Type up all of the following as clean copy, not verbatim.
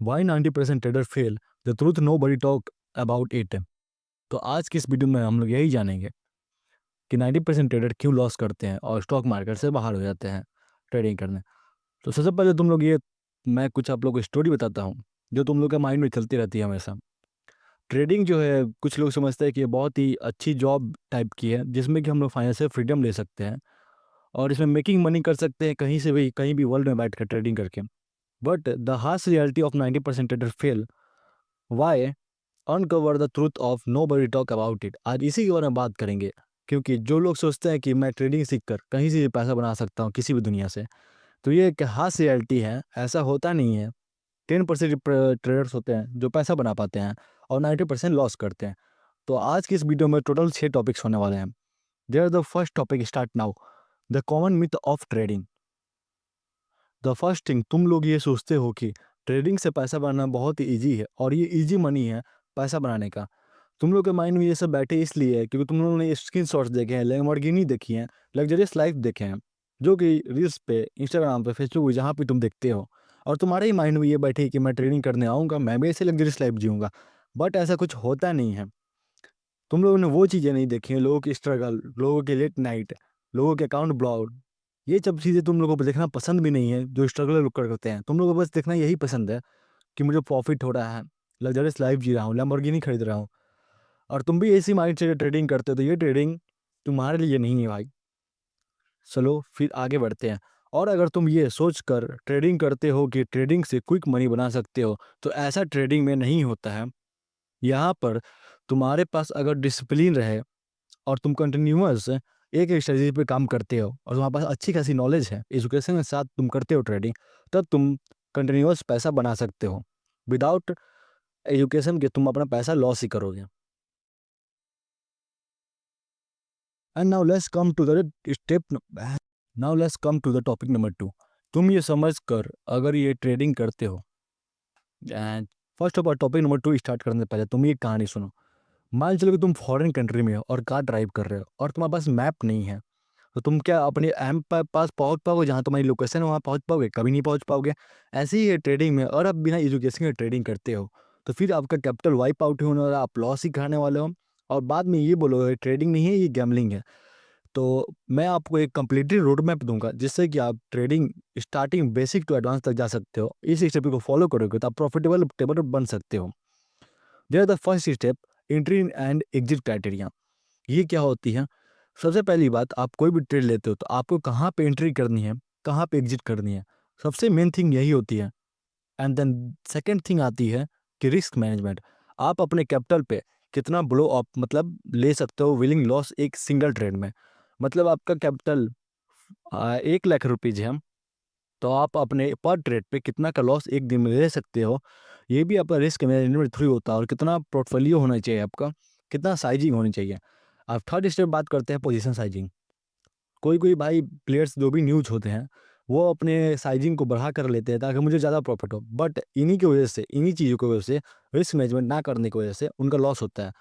Y 90% trader fail, the truth nobody talk about it. तो आज की इस वीडियो में हम लोग यही जानेंगे कि 90% ट्रेडर क्यों लॉस करते हैं और स्टॉक मार्केट से बाहर हो जाते हैं ट्रेडिंग करने। तो सबसे पहले तुम लोग ये मैं कुछ आप लोग को स्टोरी बताता हूँ जो तुम लोग के माइंड में चलती रहती है हमेशा। ट्रेडिंग जो है कुछ लोग समझते हैं कि ये बहुत ही अच्छी जॉब टाइप की है जिसमें कि हम लोग फाइनेंशियल फ्रीडम ले सकते हैं और इसमें मेकिंग मनी कर सकते हैं कहीं भी वर्ल्ड में बैठ कर ट्रेडिंग करके। But the harsh reality of 90% trader fail, why, uncover the truth of nobody talk about it. आज इसी के बारे में बात करेंगे क्योंकि जो लोग सोचते हैं कि मैं ट्रेडिंग सीख कर कहीं से भी पैसा बना सकता हूँ किसी भी दुनिया से, तो ये एक हार्श रियलिटी है, ऐसा होता नहीं है। 10% ट्रेडर्स होते हैं जो पैसा बना पाते हैं और 90% लॉस करते हैं। तो आज की इस वीडियो में टोटल 6 टॉपिक्स होने वाले हैं। There the first topic start now, the common myth of trading. The first thing, तुम लोग ये सोचते हो कि ट्रेडिंग से पैसा बनाना बहुत ही ईजी है और ये ईजी मनी है पैसा बनाने का। तुम लोग के माइंड में ये सब बैठे इसलिए है क्योंकि तुम लोगों ने स्क्रीन शॉट्स देखे हैं, लैम्बोर्गिनी देखी हैं, लग्जरियस लाइफ देखे हैं, जो कि रील्स पे, इंस्टाग्राम पे, फेसबुक पे जहाँ पे तुम देखते हो, और तुम्हारे ही माइंड में ये बैठे कि मैं ट्रेडिंग करने आऊँगा, मैं भी ऐसे लग्जरियस लाइफ जीऊँगा। बट ऐसा कुछ होता नहीं है। तुम लोगों ने वो चीज़ें नहीं देखी हैं, लोगों की स्ट्रगल, लोगों के लेट नाइट, लोगों के अकाउंट ब्लॉक। ये सब चीज़ें तुम लोगों को देखना पसंद भी नहीं है, जो स्ट्रगल लोग करते हैं। तुम लोगों को बस देखना यही पसंद है कि मुझे प्रॉफिट हो रहा है, लग्जरियस लाइफ जी रहा हूँ, लैम्बोर्गिनी खरीद रहा हूँ, और तुम भी इसी माइंड से ट्रेडिंग करते हो, तो ये ट्रेडिंग तुम्हारे लिए नहीं है भाई। चलो फिर आगे बढ़ते हैं। और अगर तुम ये सोचकर ट्रेडिंग करते हो कि ट्रेडिंग से क्विक मनी बना सकते हो, तो ऐसा ट्रेडिंग में नहीं होता है। यहाँ पर तुम्हारे पास अगर डिसिप्लिन रहे और तुम कंटिन्यूअस एक स्ट्रेटजी पे काम करते हो और तुम्हारे पास अच्छी खासी नॉलेज है, एजुकेशन के साथ तुम करते हो ट्रेडिंग, तब तुम कंटिन्यूअस पैसा बना सकते हो। विदाउट एजुकेशन के तुम अपना पैसा लॉस ही करोगे। And now let's come to the topic number 2। तुम ये समझ कर अगर ये ट्रेडिंग करते हो, and first of all topic number 2 start करने से पहले तुम ये कहानी सुनो। मान चलो कि तुम फॉरेन कंट्री में हो और कार ड्राइव कर रहे हो और तुम्हारे पास मैप नहीं है, तो तुम क्या अपने एम पास पहुंच पाओगे? जहाँ तुम्हारी लोकेशन है वहाँ पहुंच पाओगे? कभी नहीं पहुंच पाओगे। ऐसे ही है ट्रेडिंग में। और आप बिना एजुकेशन के ट्रेडिंग करते हो तो फिर आपका कैपिटल वाइप आउट होने वाला, आप लॉस ही खाने वाले हो, और बाद में ये बोलोगे ट्रेडिंग नहीं है, ये गैम्बलिंग है। तो मैं आपको एक कंप्लीटली रोड मैप दूंगा जिससे कि आप trading starting basic to advance तक जा सकते हो। इस स्टेप को फॉलो करोगे तो आप प्रॉफिटेबल टेबल बन सकते हो। There the first step, entry and exit criteria. ये क्या होती है? सबसे पहली बात, आप कोई भी ट्रेड लेते हो तो आपको कहाँ पे एंट्री करनी है, कहाँ पे एग्जिट करनी है, सबसे मेन थिंग यही होती है। एंड देन सेकंड थिंग आती है कि रिस्क मैनेजमेंट। आप अपने कैपिटल पे कितना ब्लो अप मतलब ले सकते हो विलिंग लॉस एक सिंगल ट्रेड में। मतलब आपका कैपिटल 1 लाख रुपीज़ है, तो आप अपने पर ट्रेड पे कितना का लॉस एक दिन में ले सकते हो, ये भी आपका रिस्क मैनेजमेंट थ्रू होता है। और कितना पोर्टफोलियो होना चाहिए आपका, कितना साइजिंग होनी चाहिए। अब थर्ड स्टेप बात करते हैं पोजीशन साइजिंग। कोई कोई भाई प्लेयर्स जो भी न्यूज होते हैं वो अपने साइजिंग को बढ़ा कर लेते हैं ताकि मुझे ज़्यादा प्रॉफिट हो, बट इन्हीं की वजह से, इन्हीं चीज़ों की वजह से, रिस्क मैनेजमेंट ना करने की वजह से उनका लॉस होता है।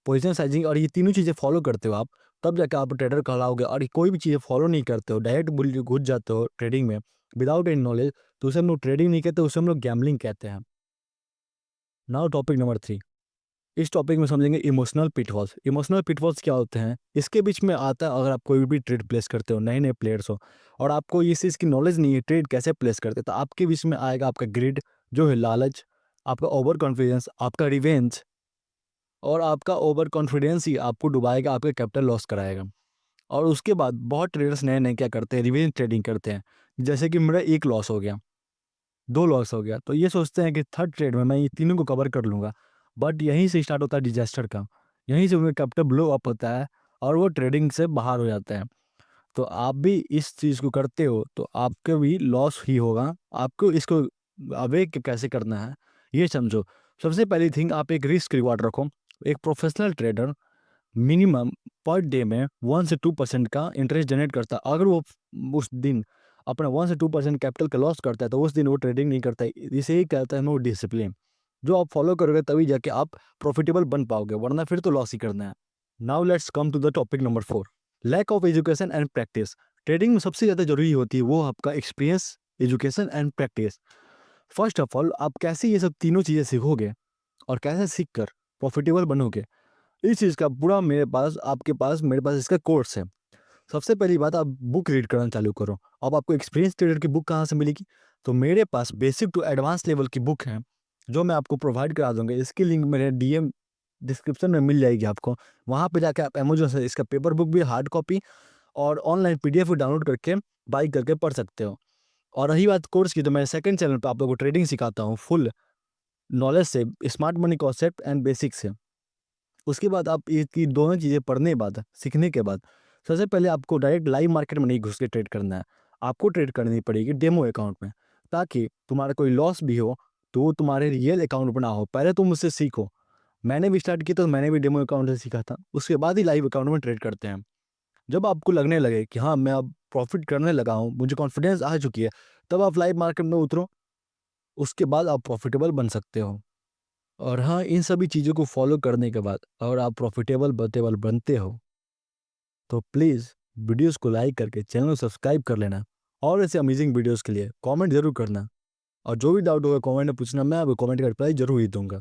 पोजीशन साइजिंग और ये तीनों चीज़ें फॉलो करते हो आप, तब जाकर आप ट्रेडर कहलाओगे। और ये कोई भी चीज़ें फॉलो नहीं करते हो, डायरेक्ट बुल घुस जाते हो ट्रेडिंग में विदाउट एनी नॉलेज, तो उसे हम लोग ट्रेडिंग नहीं कहते, उसे हम लोग गैम्बलिंग कहते हैं। Now topic number 3। इस टॉपिक में समझेंगे इमोशनल पिटफॉल्स। इमोशनल पिटफॉल्स क्या होते हैं? इसके बीच में आता है अगर आप कोई भी ट्रेड प्लेस करते हो, नए नए प्लेयर्स हो और आपको इस चीज़ की नॉलेज नहीं है ट्रेड कैसे प्लेस करते, तो आपके बीच में आएगा आपका ग्रिड, जो है लालच, आपका ओवर कॉन्फिडेंस, आपका रिवेंज, और आपका ओवर कॉन्फिडेंस ही आपको डुबाएगा, आपके कैपिटल लॉस कराएगा। और उसके बाद बहुत ट्रेडर्स नए नए क्या करते हैं, रिवेंज ट्रेडिंग करते हैं। जैसे कि मेरा 1 लॉस हो गया, 2 लॉस हो गया, तो ये सोचते हैं कि थर्ड ट्रेड में मैं ये तीनों को कवर कर लूँगा। बट यहीं से स्टार्ट होता है डिजास्टर का। यहीं से उनका कैपिटल ब्लो अप होता है और वो ट्रेडिंग से बाहर हो जाते हैं। तो आप भी इस चीज़ को करते हो तो आपके भी लॉस ही होगा। आपको इसको अवेक कैसे करना है ये समझो। सबसे पहली थिंग, आप एक रिस्क रिवॉर्ड रखो। एक professional trader minimum per day में 1 से 2% का इंटरेस्ट जनरेट करता है। अगर वो उस दिन अपना 1 से 2% कैपिटल का लॉस करता है तो उस दिन वो ट्रेडिंग नहीं करता है। इसे ही कहता है वो डिसिप्लिन। जो आप फॉलो करोगे तभी जाके आप प्रॉफिटेबल बन पाओगे, वरना फिर तो लॉस ही करना है। Now let's come to the topic number 4, lack of education and practice. Trading में सबसे ज़्यादा जरूरी होती है वो आपका experience, education and practice. First of all आप कैसे ये सब तीनों चीज़ें सीखोगे और कैसे सीख कर प्रॉफिटेबल बनोगे, इस चीज़ का पूरा मेरे पास इसका कोर्स है। सबसे पहली बात, आप बुक रीड करना चालू करो। अब आपको एक्सपीरियंस ट्रेडर की बुक कहाँ से मिलेगी? तो मेरे पास बेसिक टू एडवांस लेवल की बुक है, जो मैं आपको प्रोवाइड करा दूँगा। इसकी लिंक मेरे डीएम डिस्क्रिप्शन में मिल जाएगी आपको। वहाँ पे जाके आप अमेज़न से इसका पेपर बुक भी, हार्ड कॉपी और ऑनलाइन पीडीएफ भी डाउनलोड करके बाय करके पढ़ सकते हो। और रही बात कोर्स की, तो मैं सेकंड चैनल पे आप लोगों को ट्रेडिंग सिखाता हूँ फुल नॉलेज से, smart money concept and basic से। उसके बाद आप इसकी दोनों चीज़ें पढ़ने के बाद, सीखने के बाद, सबसे पहले आपको डायरेक्ट लाइव मार्केट में नहीं घुस के ट्रेड करना है। आपको ट्रेड करनी पड़ेगी डेमो अकाउंट में, ताकि तुम्हारा कोई लॉस भी हो, तो वो तुम्हारे रियल अकाउंट पे ना हो। पहले तुम उससे सीखो। मैंने भी स्टार्ट किया तो मैंने भी डेमो अकाउंट से सीखा था। उसके बाद ही लाइव अकाउंट में ट्रेड करते हैं। जब आपको लगने लगे कि हाँ, मैं अब प्रॉफ़िट करने लगा हूँ, मुझे कॉन्फिडेंस आ चुकी है, तब आप लाइव मार्केट में उतरो। उसके बाद आप प्रॉफ़िटेबल बन सकते हो। और हाँ, इन सभी चीज़ों को फ़ॉलो करने के बाद अगर आप प्रॉफ़िटेबल बनते हो, तो प्लीज़ वीडियोज़ को लाइक करके चैनल को सब्सक्राइब कर लेना। और ऐसे अमेजिंग वीडियोज़ के लिए कमेंट ज़रूर करना। और जो भी डाउट होगा कमेंट में पूछना, मैं आपको कमेंट का रिप्लाई ज़रूर ही दूँगा।